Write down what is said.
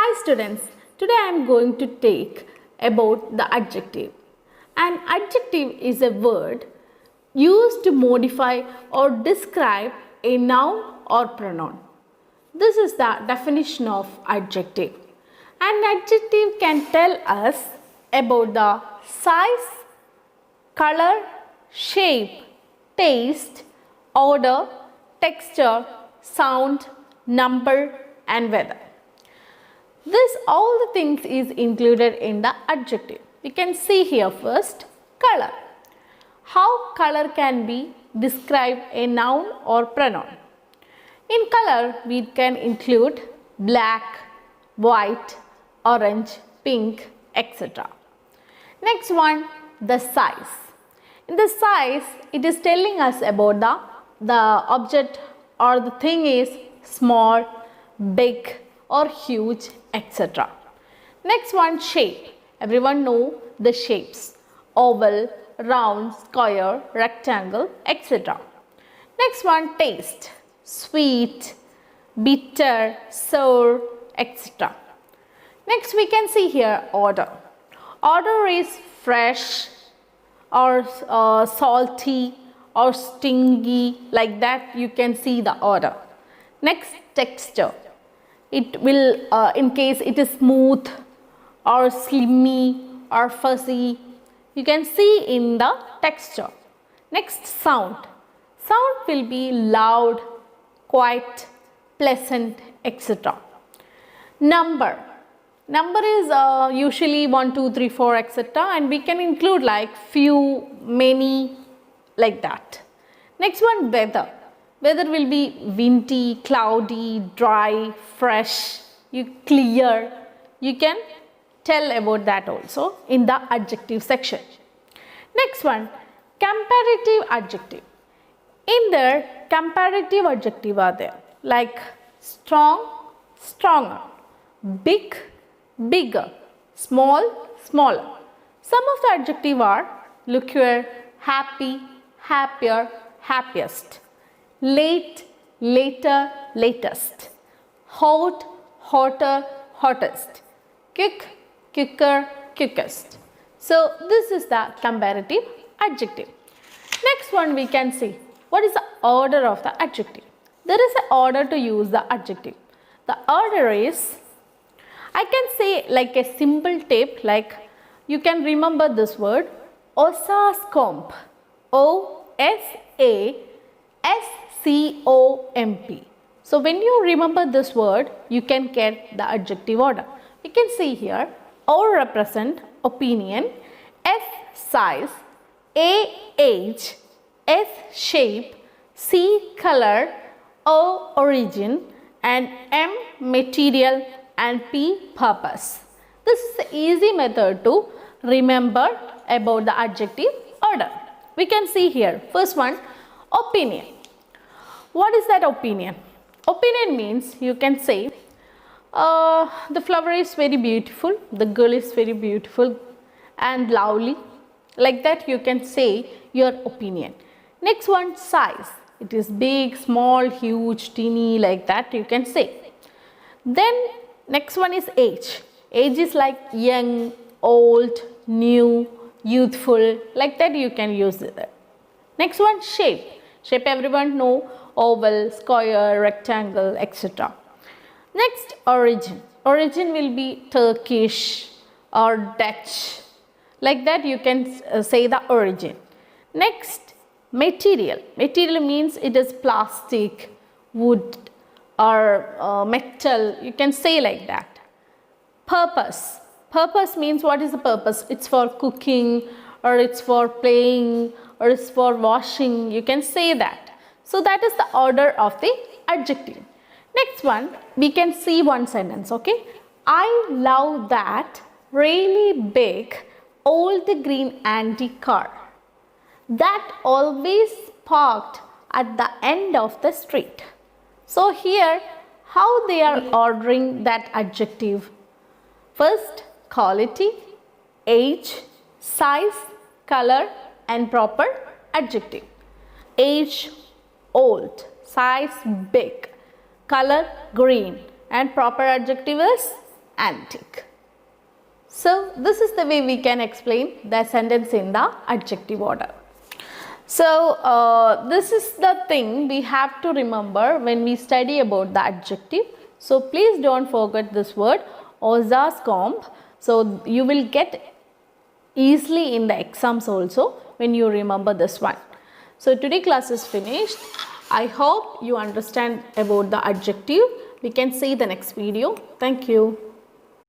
Hi students, today I am going to take about the adjective. An adjective is a word used to modify or describe a noun or pronoun. This is the definition of adjective. An adjective can tell us about the size, color, shape, taste, odor, texture, sound, number and weather. This all the things is included in the adjective. We can see here first color. How color can be describe a noun or pronoun. In color we can include black, white, orange, pink, etc. Next one, the size. In the size it is telling us about the object or the thing is small, big or huge, etc. Next one, shape. Everyone know the shapes: oval, round, square, rectangle, etc. Next one, taste. Sweet, bitter, sour, etc. Next we can see here odor. Odor is fresh or salty or stingy, like that you can see the odor. Next, texture. It will in case it is smooth or slimy or fuzzy, you can see in the texture. Next, sound. Sound will be loud, quiet, pleasant, etc. Number. Number is usually 1, 2, 3, 4, etc. and we can include like few, many, like that. Next one, weather. Weather will be windy, cloudy, dry, fresh, clear. You can tell about that also in the adjective section. Next one, comparative adjective. In there, comparative adjective are there like strong, stronger, big, bigger, small, smaller. Some of the adjective are luckier, happy, happier, happiest. Late, later, latest. Hot, hotter, hottest. Quick, quicker, quickest. So this is the comparative adjective. Next one we can see what is the order of the adjective. There is an order to use the adjective. The order is, I can say like a simple tip, like you can remember this word osascomp. O-S-A-S-C-O-M-P. So when you remember this word, you can get the adjective order. You can see here, O represent opinion, S size, A age, S shape, C color, O origin and M material and P purpose. This is the easy method to remember about the adjective order. We can see here, first one, opinion. What is that opinion? Opinion means you can say the flower is very beautiful, the girl is very beautiful and lovely. Like that you can say your opinion. Next one, size. It is big, small, huge, teeny, like that you can say. Then next one is age. Age is like young, old, new, youthful, like that you can use it. Next one, shape. Shape everyone know, oval, square, rectangle, etc. Next, origin. Origin will be Turkish or Dutch, like that you can say the origin. Next, material. Material means it is plastic, wood or metal, you can say like that. Purpose. Purpose means what is the purpose? It's for cooking or it's for playing or it's for washing, you can say that. So that is the order of the adjective. Next one, we can see one sentence, okay? I love that really big old green antique car that always parked at the end of the street. So here, how they are ordering that adjective? First, quality, age, size, color and proper adjective. Age, old, size, big, color, green and proper adjective is antique. So this is the way we can explain the sentence in the adjective order. So this is the thing we have to remember when we study about the adjective. So please don't forget this word ausascomp. So you will get easily in the exams also when you remember this one. So today class is finished. I hope you understand about the adjective. We can see the next video. Thank you.